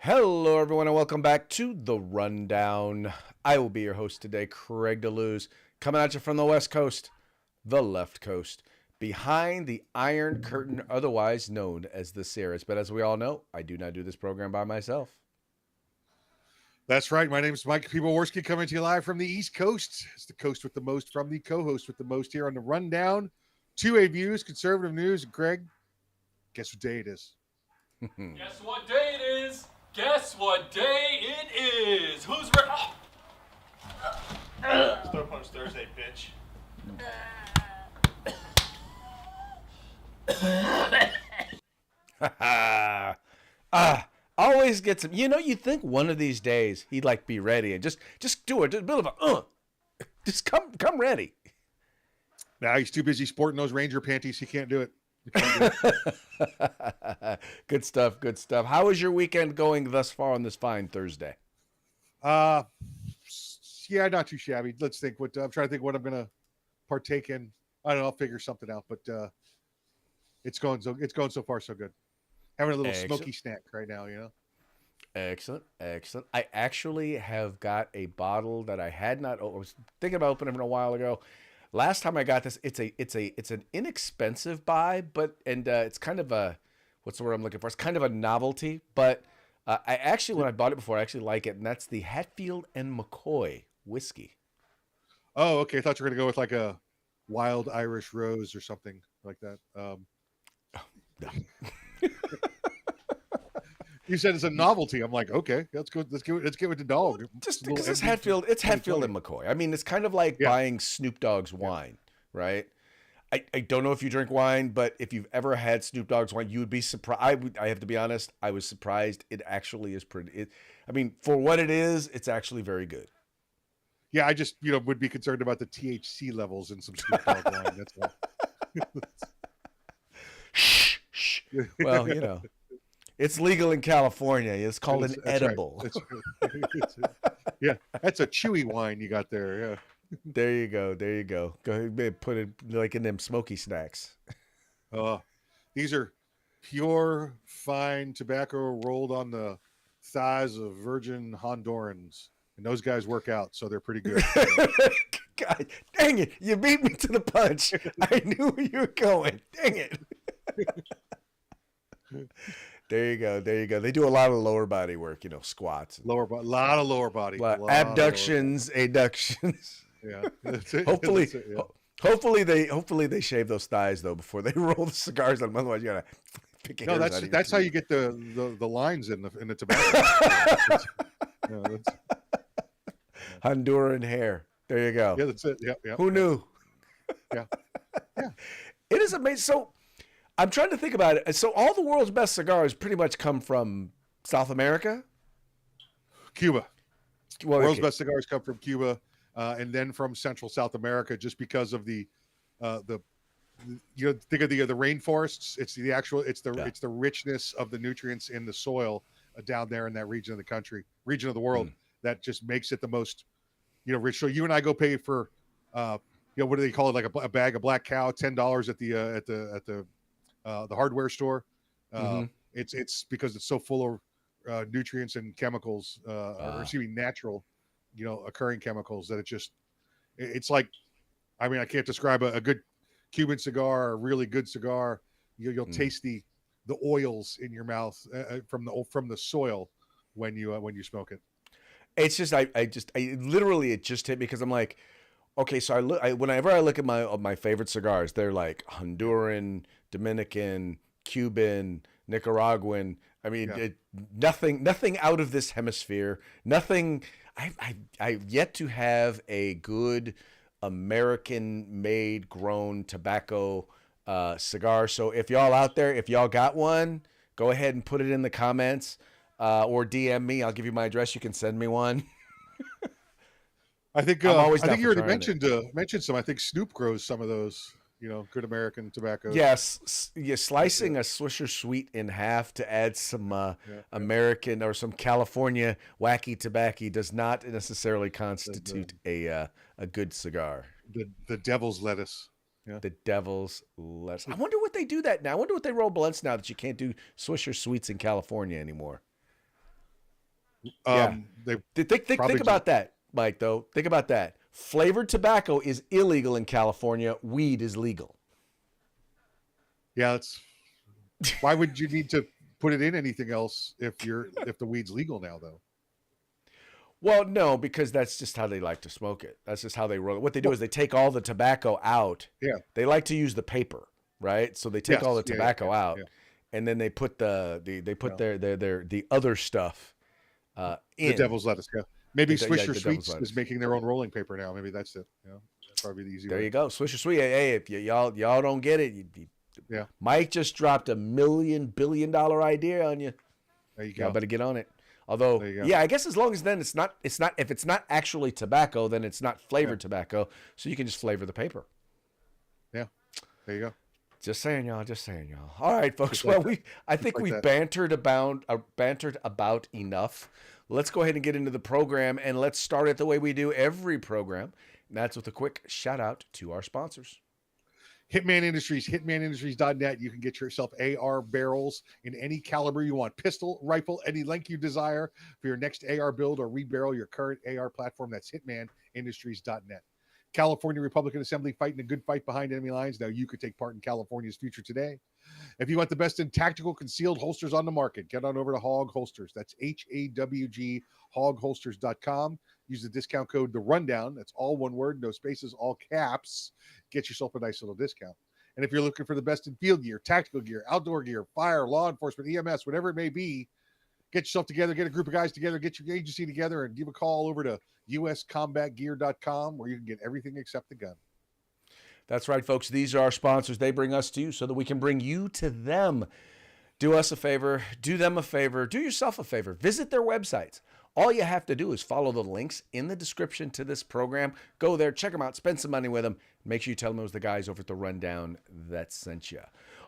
Hello, everyone, and welcome back to The Rundown. I will be your host today, Craig DeLuz, coming at you from the West Coast, the left coast, behind the Iron Curtain, otherwise known as the Sierras. But as we all know, I do not do this program by myself. That's right. My name is Mike Piwowarski, coming to you live from the East Coast. It's the coast with the most from the co-host with the most here on the Rundown. 2A Views, conservative news. And Greg, guess what day it is? Guess what day it is? Guess what day it is? Who's ready? Throw Punch Thursday, bitch. Always gets him. You think one of these days he'd like be ready and just do it. Just a bit of just come ready. Now he's too busy sporting those Ranger panties. He can't do it. Good stuff. Good stuff. How is your weekend going thus far on this fine Thursday? Yeah, not too shabby. Let's think. I'm trying to think what I'm gonna partake in. I don't know. I'll figure something out. But it's going so far so good. Having a little smoky snack right now. Excellent. I actually have got a bottle that I had not. I was thinking about opening a while ago. Last time I got this, it's an inexpensive buy, but it's kind of a, what's the word I'm looking for? It's kind of a novelty, but I actually, when I bought it before, I actually like it, and that's the Hatfield and McCoy whiskey. Oh, okay. I thought you were gonna go with like a wild Irish rose or something like that. No. You said it's a novelty. I'm like, okay, let's go. Let's give it to dog. Just because it's Hatfield and McCoy. I mean, it's kind of like buying Snoop Dogg's wine, right? I don't know if you drink wine, but if you've ever had Snoop Dogg's wine, you would be surprised. I have to be honest. I was surprised. It actually is pretty. I mean, for what it is, it's actually very good. Yeah, I just would be concerned about the THC levels in some Snoop Dogg wine. That's all. Shh. Well, it's legal in California. It's called an edible. Right. Yeah, that's a chewy wine you got there. Yeah. There you go. Go ahead, put it like in them smoky snacks. These are pure, fine tobacco rolled on the thighs of virgin Hondurans. And those guys work out, so they're pretty good. God, dang it. You beat me to the punch. I knew where you were going. Dang it. There you go. They do a lot of lower body work, squats. A lot of lower body. Abductions, adductions. Yeah. Hopefully they shave those thighs though before they roll the cigars on them. Otherwise, you gotta pick No, that's how you get the lines in the tobacco. Honduran hair. There you go. Yeah, that's it. Yeah. Who knew? Yeah. It is amazing. So I'm trying to think about it. So all the world's best cigars pretty much come from South America? Cuba. Well, world's best cigars come from Cuba, and then from Central South America, just because of the think of the rainforests. It's the richness of the nutrients in the soil down there in that region of the world that just makes it the most rich. So you and I go pay for what do they call it, like a bag of Black Cow, $10 at the hardware store. It's because it's so full of nutrients and chemicals, or natural, occurring chemicals, that it's like, I mean, I can't describe a good Cuban cigar, a really good cigar. You'll taste the oils in your mouth from the soil when you smoke it. It's just I literally it just hit me because I'm like, okay, so whenever I look at my favorite cigars, they're like Honduran, Dominican, Cuban, Nicaraguan. I mean, nothing out of this hemisphere. Nothing. I've yet to have a good American-made, grown tobacco cigar. So if y'all out there, if y'all got one, go ahead and put it in the comments or DM me. I'll give you my address. You can send me one. I think you already mentioned some. I think Snoop grows some of those, good American tobacco. Yes, slicing a Swisher Sweet in half to add some American or some California wacky tobacco does not necessarily constitute a good cigar. The devil's lettuce. Yeah. The devil's lettuce. I wonder what they do that now. I wonder what they roll blunts now that you can't do Swisher Sweets in California anymore. Yeah. They Think probably just, about that, Mike, though. Think about that. Flavored tobacco is illegal in California. Weed is legal. yeah. It's why would you need to put it in anything else if the weed's legal now though? Well, no, because that's just how they like to smoke it. That's just how they roll it. What they do Well, is they take all the tobacco out. yeah. They like to use the paper, right? So they take all the Yes. tobacco out, Yeah. and then they put they put Yeah. their the other stuff The in. devil's lettuce. Yeah. Maybe Swisher The devil's Sweets lettuce. is making their own rolling paper now. Maybe that's it. Yeah. That's probably the easy There way. you go. Swisher Sweet. Hey, if y'all don't get it, Yeah. Mike just dropped $1 billion idea on you. There you Y'all go. better get on it. Although, There you go. yeah, I guess as long as then it's not if it's not actually tobacco, then it's not flavored tobacco. So you can just flavor the paper. Yeah. There you go. Just saying, y'all. Just saying, y'all. All right, folks. Just like Well, I think like we've that. bantered about enough. Let's go ahead and get into the program, and let's start it the way we do every program. And that's with a quick shout out to our sponsors. Hitman Industries, hitmanindustries.net. You can get yourself AR barrels in any caliber you want. Pistol, rifle, any length you desire for your next AR build or rebarrel your current AR platform. That's hitmanindustries.net. California Republican Assembly fighting a good fight behind enemy lines. Now you could take part in California's future today. If you want the best in tactical concealed holsters on the market, get on over to Hog Holsters. That's HAWG, hogholsters.com. Use the discount code The Rundown. That's all one word, no spaces, all caps. Get yourself a nice little discount. And if you're looking for the best in field gear, tactical gear, outdoor gear, fire, law enforcement, EMS, whatever it may be, get yourself together, get a group of guys together, get your agency together, and give a call over to uscombatgear.com where you can get everything except the gun. That's right, folks. These are our sponsors. They bring us to you so that we can bring you to them. Do us a favor, do them a favor, do yourself a favor. Visit their websites. All you have to do is follow the links in the description to this program. Go there, check them out, spend some money with them. Make sure you tell them it was the guys over at the Rundown that sent you.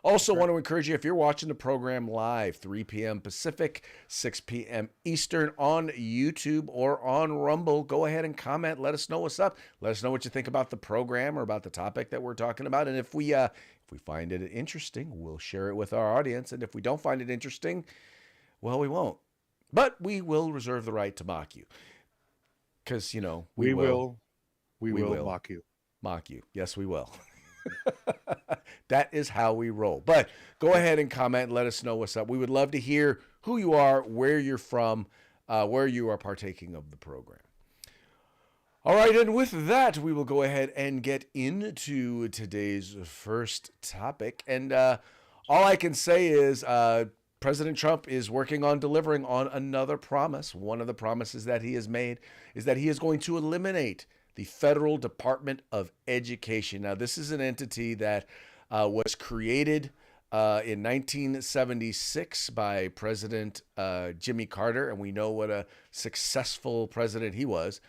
Also, want to encourage you, if you're watching the program live, 3 p.m. Pacific, 6 p.m. Eastern on YouTube or on Rumble, go ahead and comment. Let us know what's up. Let us know what you think about the program or about the topic that we're talking about. And if we find it interesting, we'll share it with our audience. And if we don't find it interesting, well, we won't. But we will reserve the right to mock you. Because, we will mock you. Mock you. Yes, we will. That is how we roll. But go ahead and comment and let us know what's up. We would love to hear who you are, where you're from, where you are partaking of the program. All right, and with that, we will go ahead and get into today's first topic. And all I can say is President Trump is working on delivering on another promise. One of the promises that he has made is that he is going to eliminate the Federal Department of Education. Now, this is an entity that was created in 1976 by President Jimmy Carter, and we know what a successful president he was.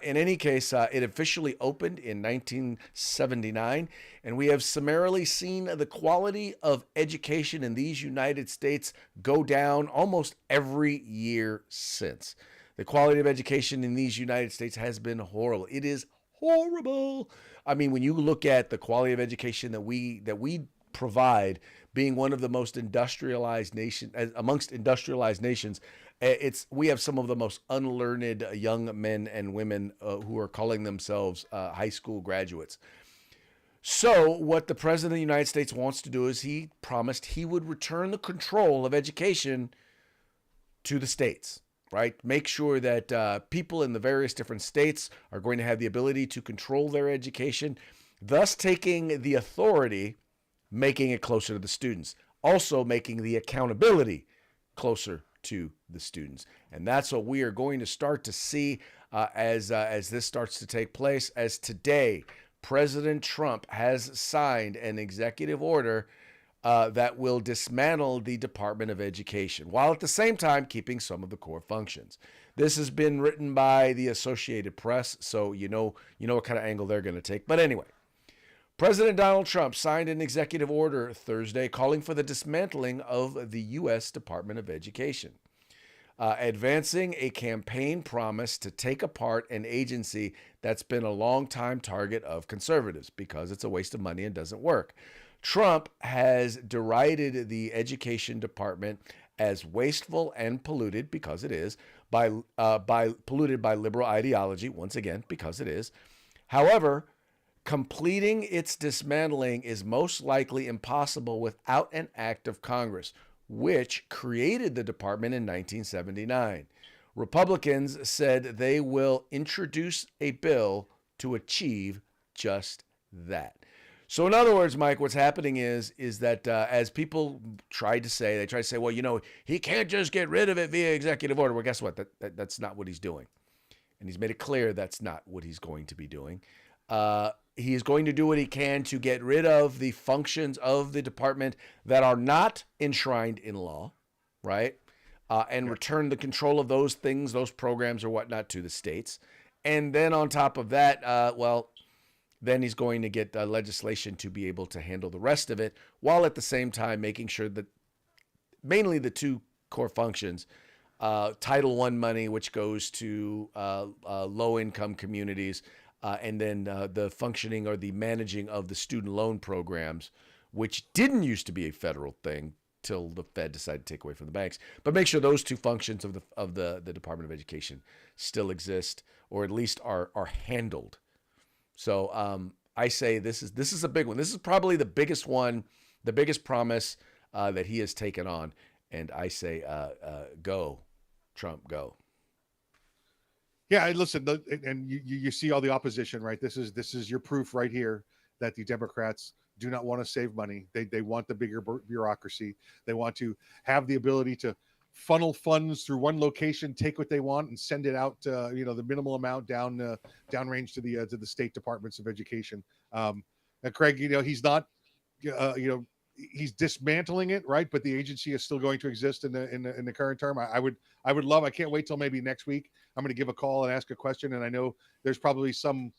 In any case, it officially opened in 1979, and we have summarily seen the quality of education in these United States go down almost every year since. The quality of education in these United States has been horrible. It is horrible. I mean, when you look at the quality of education that we provide, being one of the most industrialized amongst industrialized nations, we have some of the most unlearned young men and women who are calling themselves high school graduates. So what the President of the United States wants to do is he promised he would return the control of education to the states, right? Make sure that people in the various different states are going to have the ability to control their education, thus taking the authority, making it closer to the students, also making the accountability closer to the students. And that's what we are going to start to see as this starts to take place, as today President Trump has signed an executive order that will dismantle the Department of Education, while at the same time keeping some of the core functions. This has been written by the Associated Press, so you know what kind of angle they're going to take. But anyway, President Donald Trump signed an executive order Thursday calling for the dismantling of the U.S. Department of Education, advancing a campaign promise to take apart an agency that's been a longtime target of conservatives because it's a waste of money and doesn't work. Trump has derided the education department as wasteful and polluted, because it is, by polluted by liberal ideology, once again, because it is. However, completing its dismantling is most likely impossible without an act of Congress, which created the department in 1979. Republicans said they will introduce a bill to achieve just that. So, in other words, Mike, what's happening is that as people try to say, well, he can't just get rid of it via executive order. Well, guess what? That's not what he's doing, and he's made it clear that's not what he's going to be doing. He is going to do what he can to get rid of the functions of the department that are not enshrined in law, right? And return the control of those things, those programs or whatnot, to the states. And then on top of that, then he's going to get legislation to be able to handle the rest of it, while at the same time making sure that mainly the two core functions, Title I money, which goes to low-income communities, and then the functioning or the managing of the student loan programs, which didn't used to be a federal thing till the Fed decided to take away from the banks. But make sure those two functions of the Department of Education still exist, or at least are handled. So I say this is a big one. This is probably the biggest one, the biggest promise that he has taken on. And I say, go, Trump, go. Yeah, listen, and you see all the opposition, right? This is your proof right here that the Democrats do not want to save money. They want the bigger bureaucracy. They want to have the ability to funnel funds through one location, take what they want, and send it out, the minimal amount downrange to the state departments of education. And Craig, he's not, he's dismantling it, right? But the agency is still going to exist in the current term. I can't wait till maybe next week. I'm going to give a call and ask a question, and I know there's probably some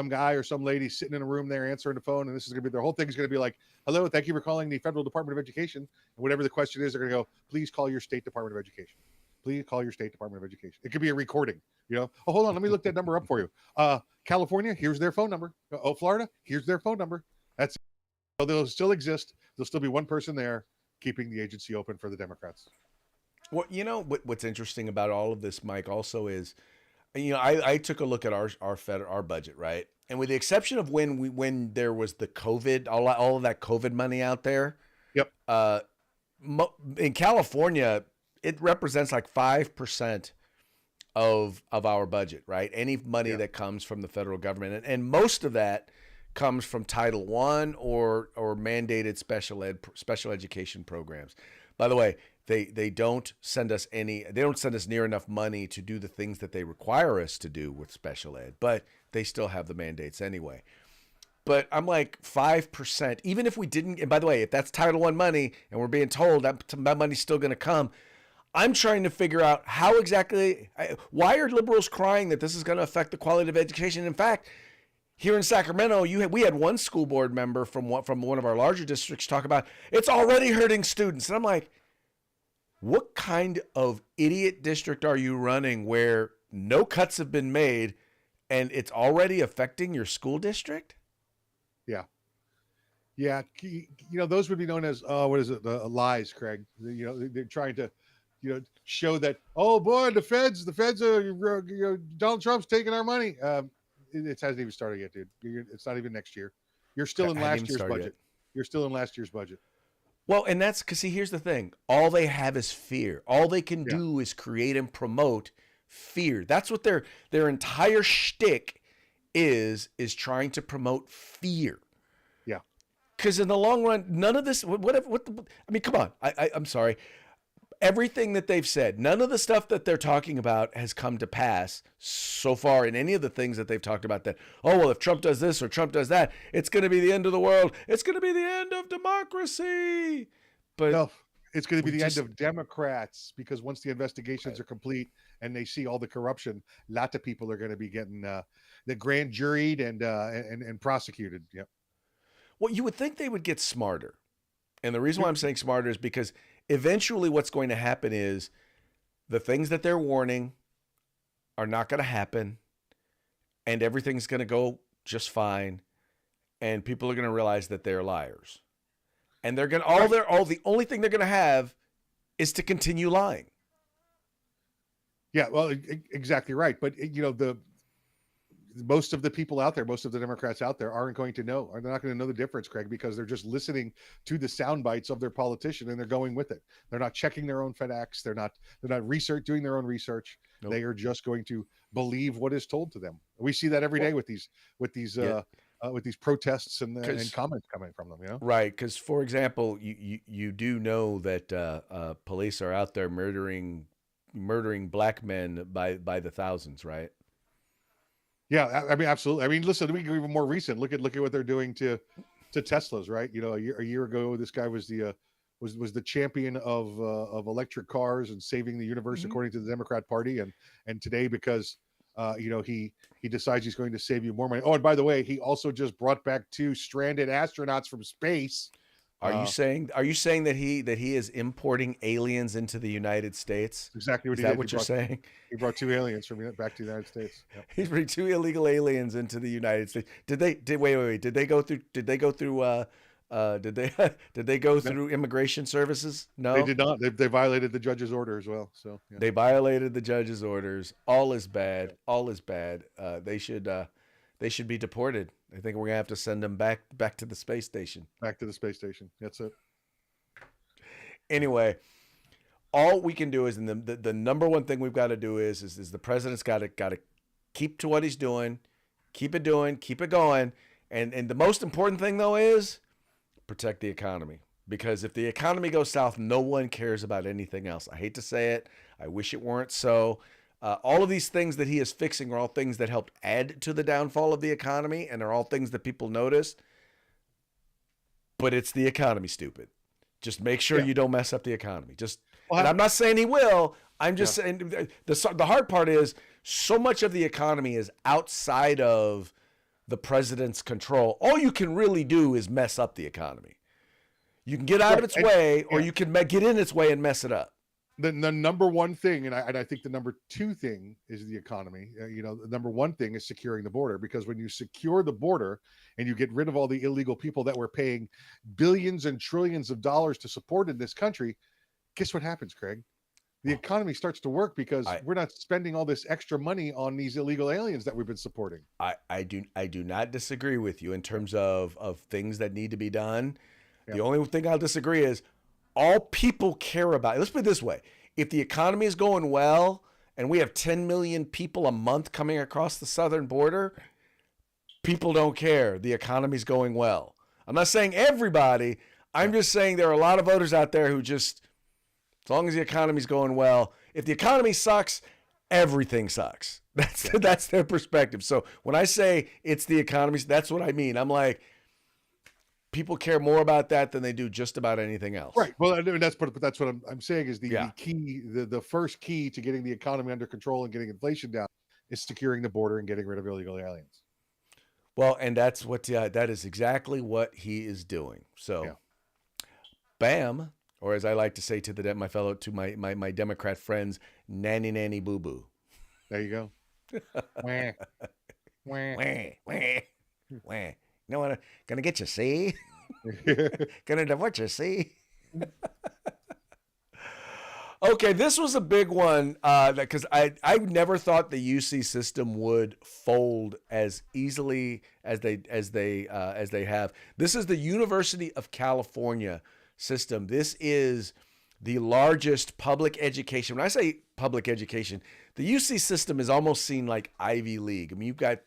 guy or some lady sitting in a room there answering the phone, and this is going to be, their whole thing is going to be like, hello, thank you for calling the Federal Department of Education. And whatever the question is, they're going to go, please call your state Department of Education. Please call your state Department of Education. It could be a recording, Oh, hold on, let me look that number up for you. California, here's their phone number. Oh, Florida, here's their phone number. That's it. So they'll still exist. There'll still be one person there keeping the agency open for the Democrats. Well, what's interesting about all of this, Mike, also is, I took a look at our budget, right? And with the exception of when there was the COVID, all of that COVID money out there. Yep. In California, it represents like 5% of our budget, right? Any money that comes from the federal government, and most of that comes from Title I or mandated special education programs. By the way, they don't send us near enough money to do the things that they require us to do with special ed, but they still have the mandates anyway. But I'm like 5%, even if we didn't, and by the way, if that's Title I money and we're being told that money's still going to come, I'm trying to figure out how exactly, why are liberals crying that this is going to affect the quality of education? In fact, here in Sacramento, we had one school board member from one of our larger districts talk about it's already hurting students. And I'm like, what kind of idiot district are you running where no cuts have been made and it's already affecting your school district? Yeah. Yeah. Those would be known as, lies, Craig. They're trying to, show that, oh boy, the feds are, Donald Trump's taking our money. It hasn't even started yet, dude. It's not even next year. You're still in last year's budget. You're still in last year's budget. Well, and that's because, see, here's the thing. All they have is fear. All they can do is create and promote fear. That's what their entire shtick is trying to promote fear. Yeah. Because in the long run, none of this, come on. I'm sorry. Everything that they've said, none of the stuff that they're talking about has come to pass so far in any of the things that they've talked about that, oh, well, if Trump does this or Trump does that, it's going to be the end of the world. It's going to be the end of democracy. But no, it's going to be the end of Democrats, because once the investigations are complete and they see all the corruption, lots of people are going to be getting the grand juried and prosecuted. Yep. Well, you would think they would get smarter. And the reason why I'm saying smarter is because eventually what's going to happen is the things that they're warning are not going to happen, and everything's going to go just fine, and people are going to realize that they're liars. And they're going to the only thing they're going to have is to continue lying. Yeah, well, exactly right. But the most of the people out there, most of the Democrats out there aren't going to know, or they're not going to know the difference, Craig, because they're just listening to the sound bites of their politician and they're going with it. They're not checking their own FedEx. They're not doing their own research. Nope. They are just going to believe what is told to them. We see that every day with these protests and comments coming from them. Right? Because, for example, you do know that police are out there murdering black men by the thousands, right? Yeah, I mean, absolutely. I mean, listen, we go even more recent. Look at what they're doing to Teslas, right? A year ago, this guy was the champion of electric cars and saving the universe, according to the Democrat Party, and today, because he decides he's going to save you more money. Oh, and by the way, he also just brought back 2 stranded astronauts from space. Are you saying that he is importing aliens into the United States? Exactly what is he that did. What you're saying? He brought 2 aliens back to the United States. Yep. He's bringing 2 illegal aliens into the United States. Did they go through immigration services? No, they did not. They violated the judge's order as well. So yeah. They violated the judge's orders. All is bad. All is bad. They should be deported. I think we're gonna have to send them back to the space station. Back to the space station. That's it. Anyway, all we can do is, and the number one thing we've got to do is the president's got to keep to what he's doing, keep it going, and the most important thing though is protect the economy, because if the economy goes south, no one cares about anything else. I hate to say it. I wish it weren't so. All of these things that he is fixing are all things that helped add to the downfall of the economy, and are all things that people notice. But it's the economy, stupid. Just make sure you don't mess up the economy. And I'm not saying he will. I'm just saying the hard part is so much of the economy is outside of the president's control. All you can really do is mess up the economy. You can get out of its way, or you can get in its way and mess it up. The number one thing, and I think the number 2 thing is the economy. The number 1 thing is securing the border, because when you secure the border and you get rid of all the illegal people that we're paying billions and trillions of dollars to support in this country, guess what happens, Craig? The economy starts to work, because we're not spending all this extra money on these illegal aliens that we've been supporting. I do not disagree with you in terms of things that need to be done. Yeah. The only thing I'll disagree is all people care about. Let's put it this way. If the economy is going well and we have 10 million people a month coming across the southern border, people don't care. The economy's going well. I'm not saying everybody. I'm just saying there are a lot of voters out there who just, as long as the economy's going well, if the economy sucks, everything sucks. That's their perspective. So when I say it's the economy, that's what I mean. I'm like, people care more about that than they do just about anything else. Right. Well, that's what I'm saying is the key, the first key to getting the economy under control and getting inflation down is securing the border and getting rid of illegal aliens. Well, and that's that is exactly what he is doing. So, bam, or as I like to say to my Democrat friends, nanny boo boo. There you go. Wah. Wah. Wah. Wah. You know what? Gonna get you, see? Gonna divorce you, see? Okay, this was a big one because I never thought the UC system would fold as easily as they have. This is the University of California system. This is the largest public education. When I say public education, the UC system is almost seen like Ivy League. I mean, you've got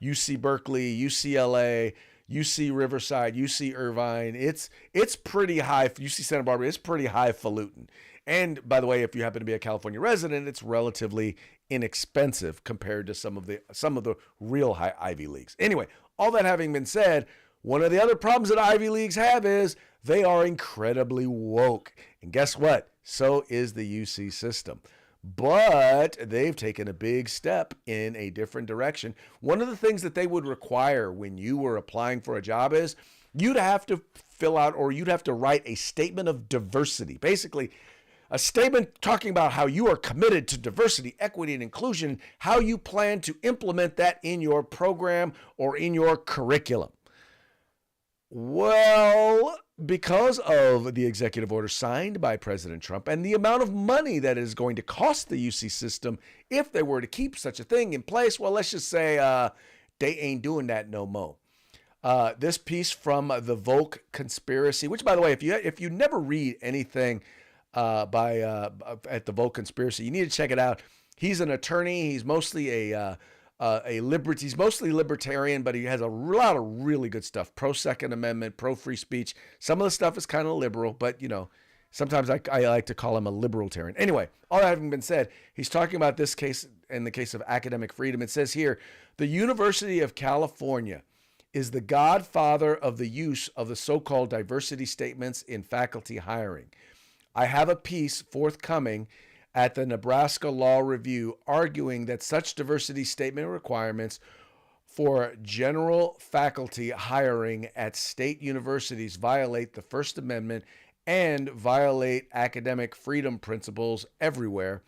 UC Berkeley, UCLA, UC Riverside, UC Irvine. It's pretty high. UC Santa Barbara, it's pretty highfalutin. And by the way, if you happen to be a California resident, it's relatively inexpensive compared to some of the real high Ivy Leagues. Anyway, all that having been said, one of the other problems that Ivy Leagues have is they are incredibly woke. And guess what? So is the UC system. But they've taken a big step in a different direction. One of the things that they would require when you were applying for a job is you'd have to fill out, or you'd have to write a statement of diversity. Basically, a statement talking about how you are committed to diversity, equity, and inclusion, how you plan to implement that in your program or in your curriculum. Well, because of the executive order signed by President Trump and the amount of money that is going to cost the UC system if they were to keep such a thing in place, well, let's just say they ain't doing that no more. This piece from the Volk Conspiracy, which, by the way, if you never read anything at the Volk Conspiracy, you need to check it out. He's an attorney. He's mostly he's mostly libertarian, but he has a lot of really good stuff. Pro Second Amendment, pro free speech. Some of the stuff is kind of liberal, but sometimes I like to call him a libertarian. Anyway, all that having been said, he's talking about this case in the case of academic freedom. It says here, the University of California is the godfather of the use of the so-called diversity statements in faculty hiring. I have a piece forthcoming at the Nebraska Law Review arguing that such diversity statement requirements for general faculty hiring at state universities violate the First Amendment and violate academic freedom principles everywhere.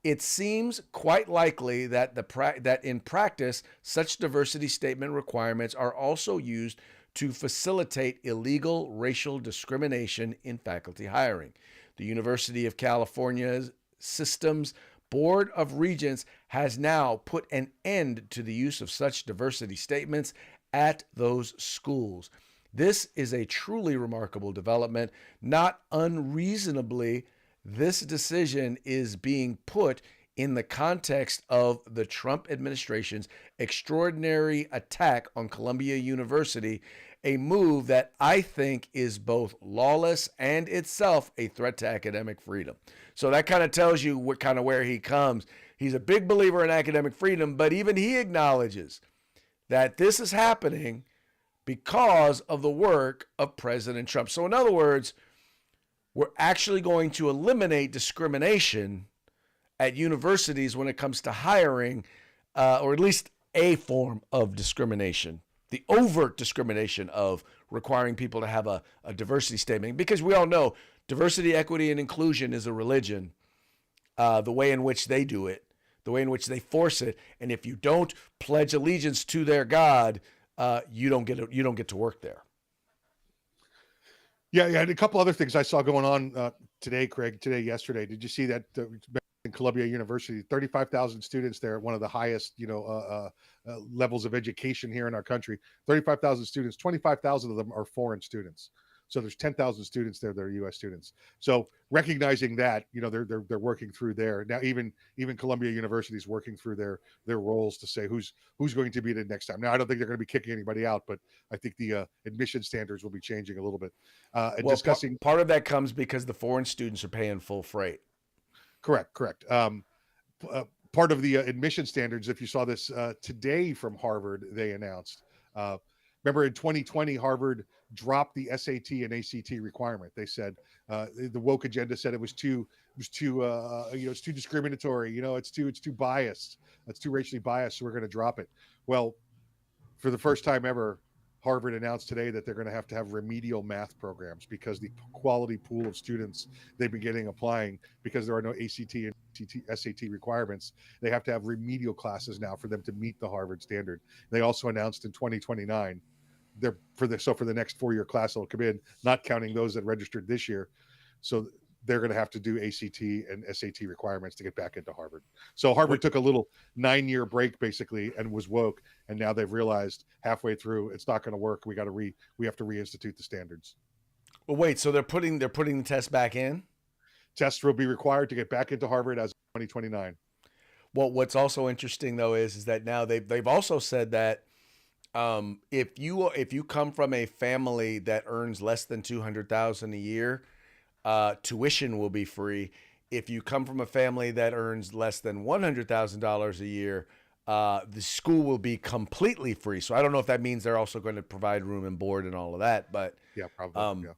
It seems quite likely that that in practice, such diversity statement requirements are also used to facilitate illegal racial discrimination in faculty hiring. The University of California's Systems Board of Regents has now put an end to the use of such diversity statements at those schools. This is a truly remarkable development. Not unreasonably, this decision is being put in the context of the Trump administration's extraordinary attack on Columbia University, a move that I think is both lawless and itself a threat to academic freedom. So that kind of tells you where he comes. He's a big believer in academic freedom, but even he acknowledges that this is happening because of the work of President Trump. So in other words, we're actually going to eliminate discrimination at universities when it comes to hiring, or at least a form of discrimination, the overt discrimination of requiring people to have a diversity statement. Because we all know diversity, equity, and inclusion is a religion, the way in which they do it, the way in which they force it. And if you don't pledge allegiance to their God, you don't get to work there. Yeah, and a couple other things I saw going on today, Craig. Yesterday. Did you see that in Columbia University, 35,000 students there, one of the highest, levels of education here in our country. 35,000 students, 25,000 of them are foreign students. So there's 10,000 students there that are U.S. students. So recognizing that, they're working through there now. Even Columbia University is working through their roles to say who's going to be the next time. Now, I don't think they're going to be kicking anybody out, but I think the admission standards will be changing a little bit. And discussing part of that comes because the foreign students are paying full freight. Correct. Part of the admission standards, if you saw this today from Harvard, they announced. Remember, in 2020, Harvard dropped the SAT and ACT requirement. They said the woke agenda said it was too it's too discriminatory. It's too biased. It's too racially biased. So we're going to drop it. Well, for the first time ever, Harvard announced today that they're going to have remedial math programs because the quality pool of students they've been getting applying, because there are no ACT and SAT requirements, they have to have remedial classes now for them to meet the Harvard standard. They also announced in 2029, for the next 4-year class that'll come in, not counting those that registered this year. So they're going to have to do ACT and SAT requirements to get back into Harvard. So Harvard took a little 9-year break basically and was woke, and now they've realized halfway through it's not going to work. We have to reinstitute the standards. Well, wait, so they're putting the test back in? Tests will be required to get back into Harvard as of 2029. Well, what's also interesting though is that now they've also said that if you come from a family that earns less than $200,000 a year, tuition will be free. If you come from a family that earns less than $100,000 a year, the school will be completely free. So I don't know if that means they're also going to provide room and board and all of that, but yeah, probably.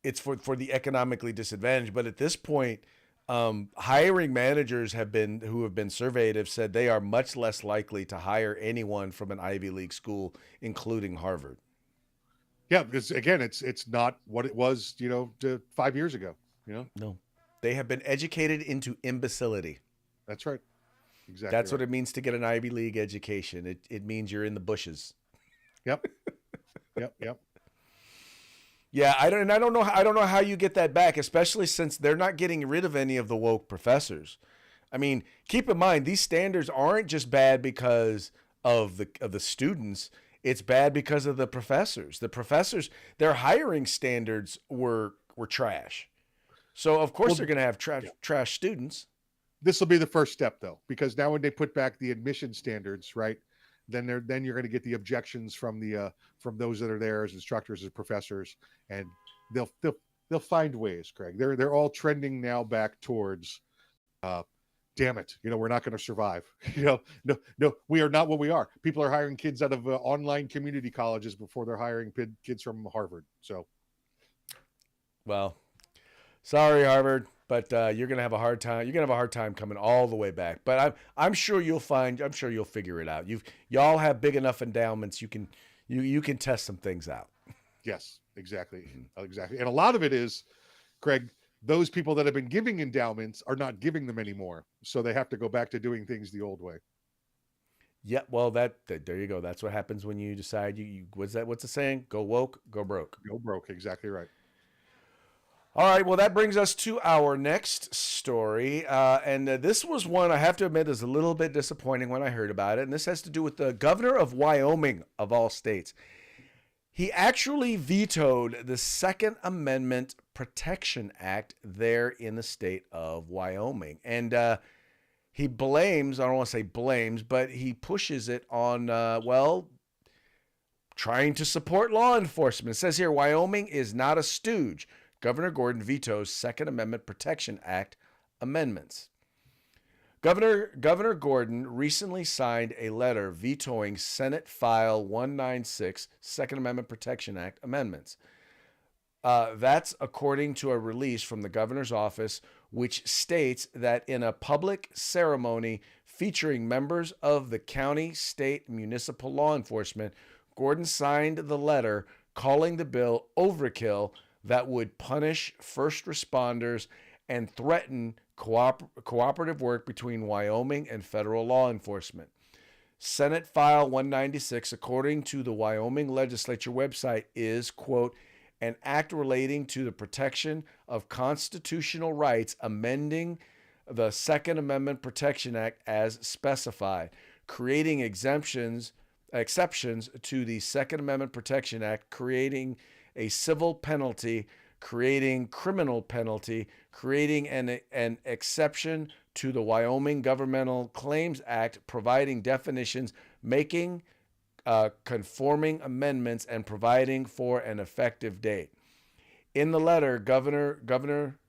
It's for the economically disadvantaged. But at this point, hiring managers who have been surveyed have said they are much less likely to hire anyone from an Ivy League school, including Harvard. Yeah, because again, it's not what it was, 5 years ago. No, they have been educated into imbecility. That's right. Exactly. That's what it means to get an Ivy League education. It means you're in the bushes. Yep. Yep. Yeah, I don't know how you get that back, especially since they're not getting rid of any of the woke professors. I mean, keep in mind these standards aren't just bad because of the students. It's bad because of the professors. The professors, their hiring standards were trash. So of course Well, they're going to have yeah. trash students. This will be the first step though, because now when they put back the admission standards, right, then you're going to get the objections from those that are there as instructors, as professors, and they'll they'll they'll find ways, Craig. They're all trending now back towards uh damn it, we're not going to survive. No, we are not what we are. People are hiring kids out of online community colleges before they're hiring kids from Harvard. So Well, sorry, Harvard, but you're gonna have a hard time. You're gonna have a hard time coming all the way back. But I'm sure you'll find. I'm sure you'll figure it out. Y'all have big enough endowments. You can test some things out. yes, exactly, exactly. And a lot of it is, Craig, those people that have been giving endowments are not giving them anymore, so they have to go back to doing things the old way. Yeah. Well, there you go. That's what happens when you decide you what's the saying? Go woke, go broke. Go broke, exactly right. All right. Well, that brings us to our next story, and this was one I have to admit is a little bit disappointing when I heard about it, and this has to do with the governor of Wyoming of all states. He actually vetoed the Second Amendment Protection Act there in the state of Wyoming. And he blames, I don't want to say blames, but he pushes it on, trying to support law enforcement. It says here Wyoming is not a stooge. Governor Gordon vetoes Second Amendment Protection Act amendments. Governor Gordon recently signed a letter vetoing Senate File 196 Second Amendment Protection Act amendments. That's according to a release from the governor's office, which states that in a public ceremony featuring members of the county, state, municipal law enforcement, Gordon signed the letter calling the bill overkill that would punish first responders and threaten cooperative work between Wyoming and federal law enforcement. Senate File 196, according to the Wyoming legislature website, is, quote, an act relating to the protection of constitutional rights, amending the Second Amendment Protection Act as specified, creating exceptions to the Second Amendment Protection Act, creating a civil penalty, creating criminal penalty, creating an exception to the Wyoming Governmental Claims Act, providing definitions, making conforming amendments, and providing for an effective date. In the letter, Governor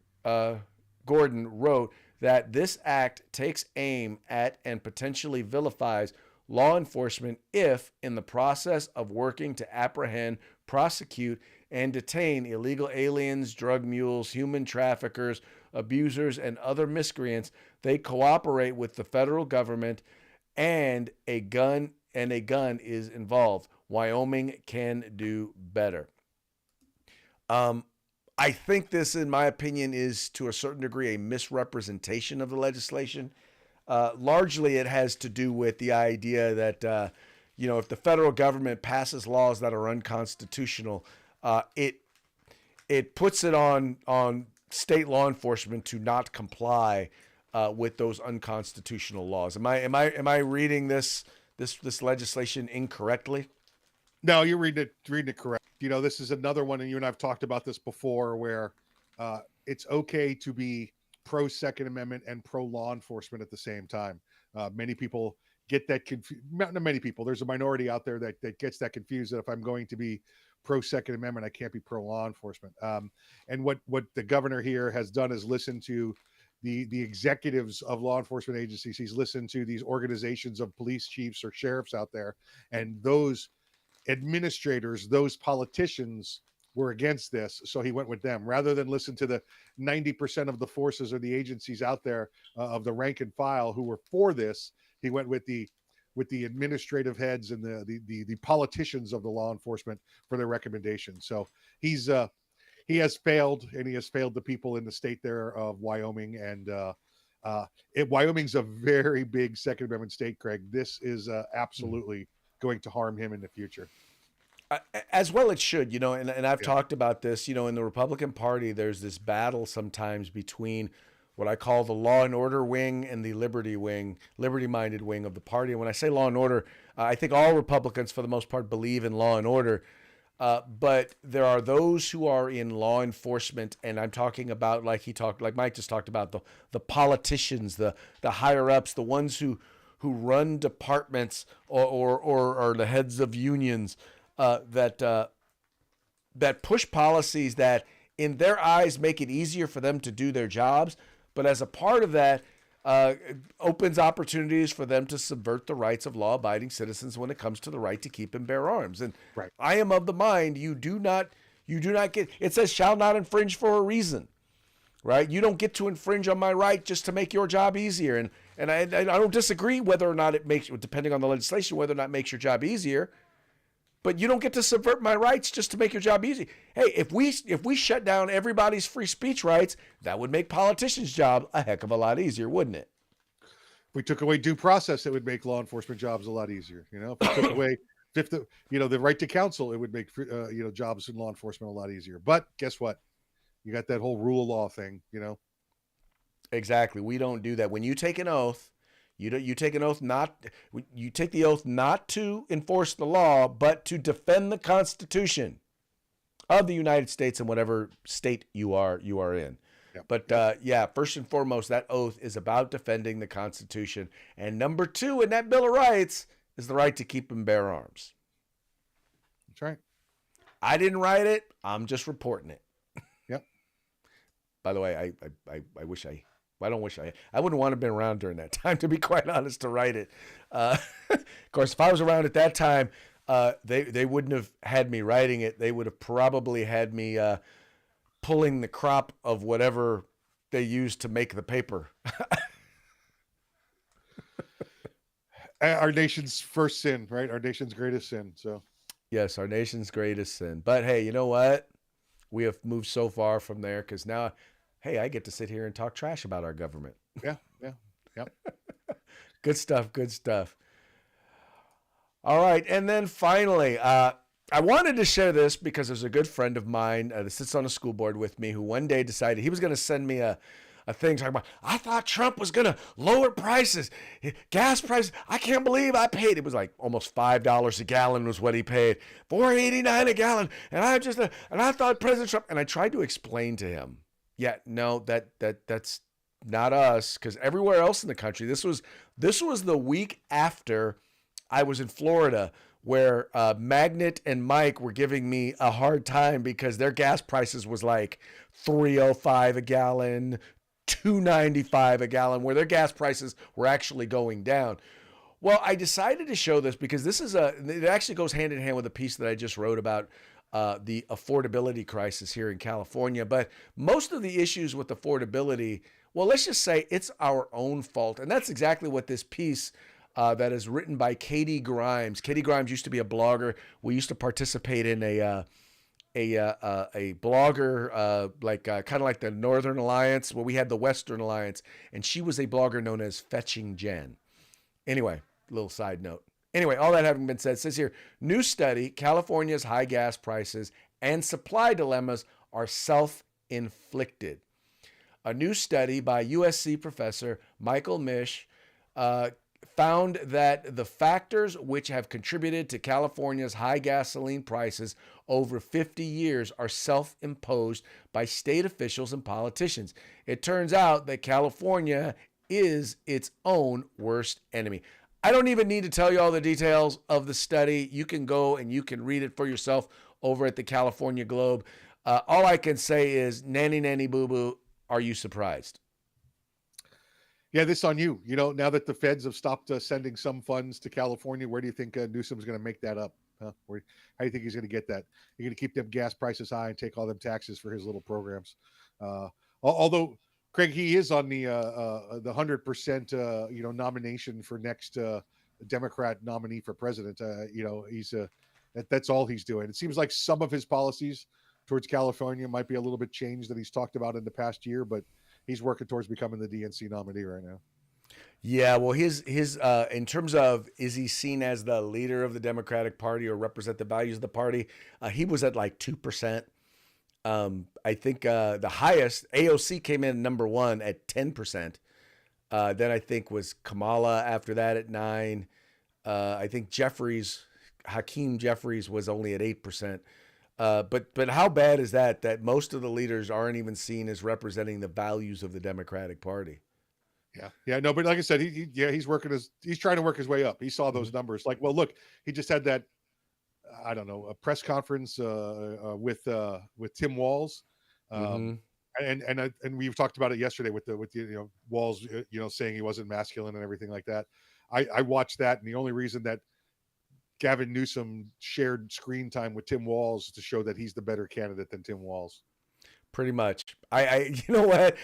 Gordon wrote that this act takes aim at and potentially vilifies law enforcement if, in the process of working to apprehend, prosecute, and detain illegal aliens, drug mules, human traffickers, abusers, and other miscreants, they cooperate with the federal government and a gun is involved. Wyoming can do better. I think this, in my opinion, is to a certain degree a misrepresentation of the legislation. Largely, it has to do with the idea that if the federal government passes laws that are unconstitutional, it puts it on state law enforcement to not comply with those unconstitutional laws. Am I reading this legislation incorrectly? No, you're reading it correct. This is another one, and you and I've talked about this before, where it's okay to be pro Second Amendment and pro law enforcement at the same time. Many people get that confused. Not many people. There's a minority out there that gets that confused. That if I'm going to be pro Second Amendment, I can't be pro law enforcement. And what the governor here has done is listen to the executives of law enforcement agencies. He's listened to these organizations of police chiefs or sheriffs out there, and those administrators, those politicians were against this, so he went with them rather than listen to the 90% of the forces or the agencies out there of the rank and file who were for this. He went with the administrative heads and the politicians of the law enforcement for their recommendations. So he has failed, and he has failed the people in the state there of Wyoming. And Wyoming's a very big Second Amendment state, Craig. This is absolutely going to harm him in the future. As well it should, and I've Yeah. talked about this, in the Republican Party, there's this battle sometimes between what I call the law and order wing and the liberty-minded wing of the party. And when I say law and order, I think all Republicans, for the most part, believe in law and order. But there are those who are in law enforcement, and I'm talking about, like Mike just talked about, the politicians, the higher ups, the ones who run departments or are the heads of unions, that push policies that, in their eyes, make it easier for them to do their jobs, but as a part of that, opens opportunities for them to subvert the rights of law-abiding citizens when it comes to the right to keep and bear arms. And Right. I am of the mind you do not get. It says shall not infringe for a reason, right? You don't get to infringe on my right just to make your job easier. And I don't disagree whether or not it makes, depending on the legislation, whether or not it makes your job easier. But you don't get to subvert my rights just to make your job easy. Hey, if we shut down everybody's free speech rights, that would make politicians' job a heck of a lot easier, wouldn't it? If we took away due process, it would make law enforcement jobs a lot easier. If we took away the right to counsel, it would make jobs in law enforcement a lot easier. But guess what? You got that whole rule of law thing. Exactly. We don't do that. When you take an oath, you take an oath you take the oath not to enforce the law, but to defend the Constitution of the United States in whatever state you are in. Yeah. But first and foremost, that oath is about defending the Constitution. And number 2 in that Bill of Rights is the right to keep and bear arms. That's right. I didn't write it. I'm just reporting it. Yep. By the way, I wish I don't wish I wouldn't want to have been around during that time, to be quite honest, to write it. Of course, if I was around at that time, they wouldn't have had me writing it. They would have probably had me pulling the crop of whatever they used to make the paper. Our nation's first sin, right? Our nation's greatest sin. So, Yes, our nation's greatest sin. But hey, you know what? We have moved so far from there because now, hey, I get to sit here and talk trash about our government. yeah. Good stuff. Good stuff. All right. And then finally, I wanted to share this because there's a good friend of mine that sits on a school board with me who one day decided he was going to send me a thing talking about, I thought Trump was going to lower prices, gas prices. I can't believe I paid. It was like almost $5 a gallon was what he paid, $4.89 a gallon. And I thought President Trump, and I tried to explain to him, yeah, no, that's not us, because everywhere else in the country, this was the week after I was in Florida, where Magnet and Mike were giving me a hard time because their gas prices was like $3.05 a gallon, $2.95 a gallon, where their gas prices were actually going down. Well, I decided to show this because it actually goes hand in hand with a piece that I just wrote about the affordability crisis here in California. But most of the issues with affordability, well, let's just say it's our own fault. And that's exactly what this piece that is written by Katie Grimes. Katie Grimes used to be a blogger. We used to participate in a blogger, kind of like the Northern Alliance. Well, we had the Western Alliance, and she was a blogger known as Fetching Jen. Anyway, little side note. Anyway, all that having been said, it says here, new study, California's high gas prices and supply dilemmas are self-inflicted. A new study by USC professor Michael Mish found that the factors which have contributed to California's high gasoline prices over 50 years are self-imposed by state officials and politicians. It turns out that California is its own worst enemy. I don't even need to tell you all the details of the study. You can go and you can read it for yourself over at the California Globe. All I can say is, nanny, nanny, boo-boo, are you surprised? Yeah, this on you. Now that the feds have stopped sending some funds to California, where do you think Newsom's going to make that up? Huh? How do you think he's going to get that? You're going to keep them gas prices high and take all them taxes for his little programs. Although, Craig, he is on the 100% nomination for next Democrat nominee for president. He's that's all he's doing. It seems like some of his policies towards California might be a little bit changed that he's talked about in the past year, but he's working towards becoming the DNC nominee right now. Yeah, well, his in terms of is he seen as the leader of the Democratic Party or represent the values of the party? He was at like 2%. I think the highest AOC came in number one at 10%. Then I think was Kamala after that at 9. I think Hakeem Jeffries was only at 8%. But how bad is that? That most of the leaders aren't even seen as representing the values of the Democratic Party. Yeah, no, but like I said, he's trying to work his way up. He saw those numbers. Like, well, look, he just had that, I don't know, a press conference with Tim Walz, and we've talked about it yesterday with Walz, saying he wasn't masculine and everything like that. I watched that, and the only reason that Gavin Newsom shared screen time with Tim Walz to show that he's the better candidate than Tim Walz. Pretty much. You know what?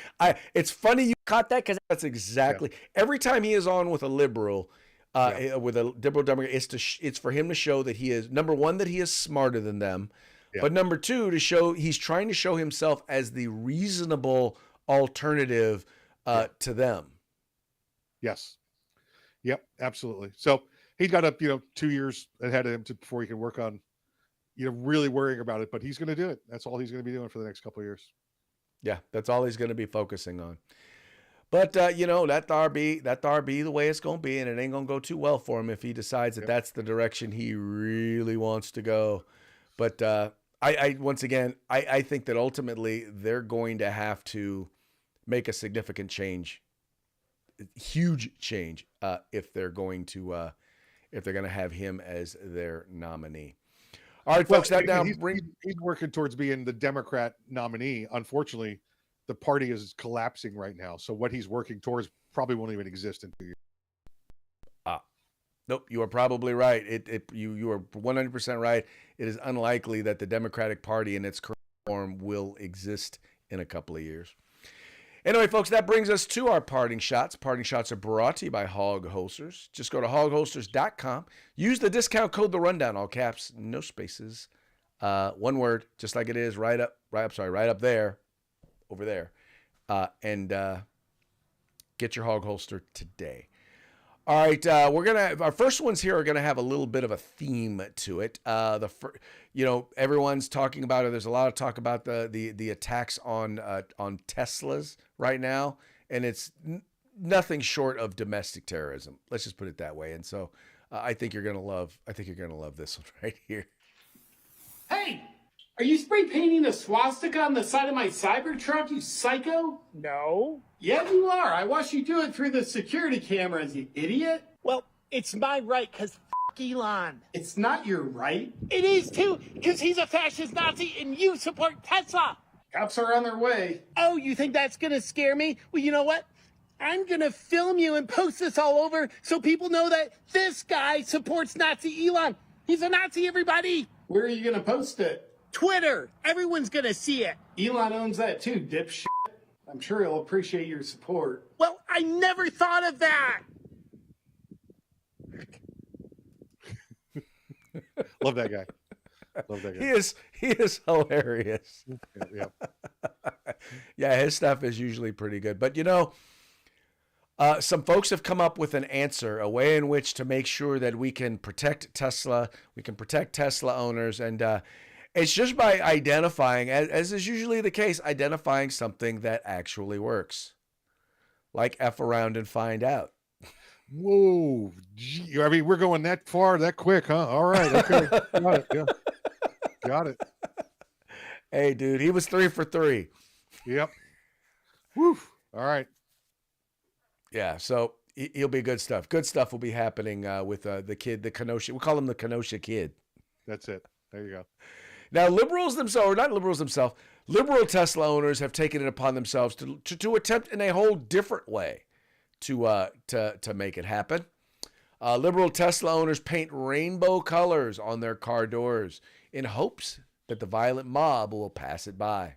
It's funny you caught that because that's exactly every time he is on with a liberal, with a liberal Democrat, it's for him to show that he is number one, that he is smarter than them, but number two, to show he's trying to show himself as the reasonable alternative to them. Yes. Yep. Absolutely. So he's got up 2 years ahead of him before he can work on really worrying about it, but he's going to do it. That's all he's going to be doing for the next couple of years. Yeah, that's all he's going to be focusing on. But let there be the way it's going to be, and it ain't going to go too well for him if he decides that that's the direction he really wants to go. But I once again, I think that ultimately they're going to have to make a significant change, huge change, if they're going to have him as their nominee. All right, folks, he's working towards being the Democrat nominee. Unfortunately, the party is collapsing right now. So what he's working towards probably won't even exist in 2 years. Nope, you are probably right. You are 100% right. It is unlikely that the Democratic Party in its current form will exist in a couple of years. Anyway, folks, that brings us to our parting shots. Parting shots are brought to you by Hog Holsters. Just go to hogholsters.com. Use the discount code The Rundown, all caps, no spaces, one word, just like it is, right up there, over there, and get your Hog Holster today. All right, our first ones here are gonna have a little bit of a theme to it. Everyone's talking about it. There's a lot of talk about the attacks on Teslas right now, and it's nothing short of domestic terrorism. Let's just put it that way. And so I think you're gonna love this one right here. Hey, are you spray painting a swastika on the side of my Cybertruck, you psycho? No. Yeah, you are. I watched you do it through the security cameras, you idiot. Well, it's my right, because f*** Elon. It's not your right. It is too, because he's a fascist Nazi and you support Tesla. Cops are on their way. Oh, you think that's going to scare me? Well, you know what? I'm going to film you and post this all over so people know that this guy supports Nazi Elon. He's a Nazi, everybody. Where are you going to post it? Twitter. Everyone's going to see it. Elon owns that too, dipshit. I'm sure he'll appreciate your support. Well, I never thought of that. Love that guy. He is hilarious. Yeah. Yeah, his stuff is usually pretty good. But some folks have come up with an answer, a way in which to make sure that we can protect Tesla, we can protect Tesla owners, and it's just by identifying, as is usually the case, identifying something that actually works. Like F around and find out. Whoa. Gee, I mean, we're going that far, that quick, huh? All right. Okay. Got it. Yeah. Got it. Hey, dude, he was 3 for 3. Yep. Woo. All right. Yeah, so he'll be good stuff. Good stuff will be happening with the kid, the Kenosha. We call him the Kenosha Kid. That's it. There you go. Now, liberal Tesla owners have taken it upon themselves to attempt in a whole different way to make it happen. Liberal Tesla owners paint rainbow colors on their car doors in hopes that the violent mob will pass it by.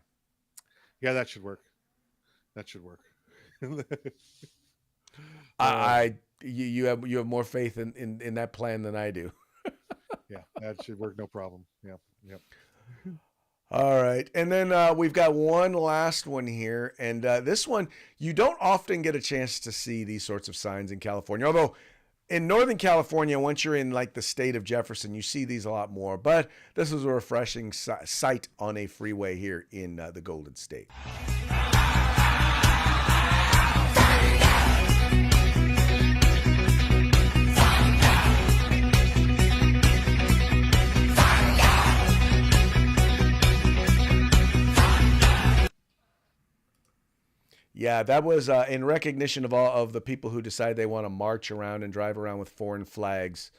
Yeah, that should work. You have more faith in that plan than I do. Yeah, that should work, no problem. Yep. All right. And then we've got one last one here. And this one, you don't often get a chance to see these sorts of signs in California. Although in Northern California, once you're in like the state of Jefferson, you see these a lot more. But this is a refreshing sight on a freeway here in the Golden State. Yeah, that was in recognition of all of the people who decide they want to march around and drive around with foreign flags,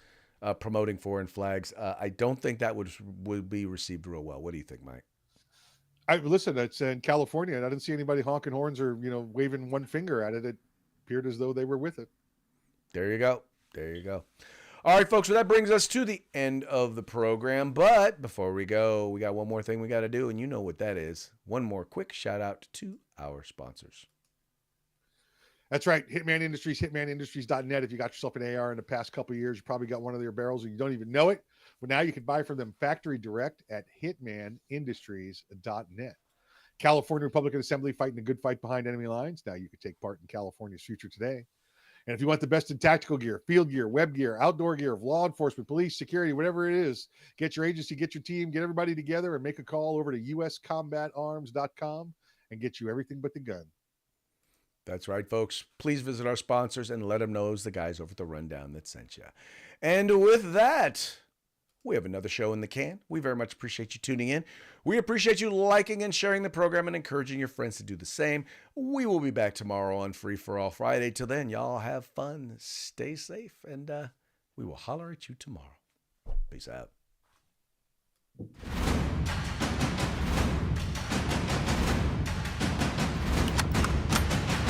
promoting foreign flags. I don't think that would be received real well. What do you think, Mike? Listen, it's in California, and I didn't see anybody honking horns or waving one finger at it. It appeared as though they were with it. There you go. There you go. All right, folks. So that brings us to the end of the program. But before we go, we got one more thing we got to do, and you know what that is. One more quick shout out to our sponsors. That's right. Hitman Industries, hitmanindustries.net. If you got yourself an AR in the past couple of years, you probably got one of their barrels and you don't even know it. But now you can buy from them factory direct at hitmanindustries.net. California Republican Assembly fighting a good fight behind enemy lines. Now you can take part in California's future today. And if you want the best in tactical gear, field gear, web gear, outdoor gear, law enforcement, police, security, whatever it is, get your agency, get your team, get everybody together and make a call over to uscombatarms.com and get you everything but the gun. That's right, folks. Please visit our sponsors and let them know it was the guys over at the Rundown that sent you. And with that, we have another show in the can. We very much appreciate you tuning in. We appreciate you liking and sharing the program and encouraging your friends to do the same. We will be back tomorrow on Free for All Friday. Till then, y'all have fun, stay safe, and we will holler at you tomorrow. Peace out.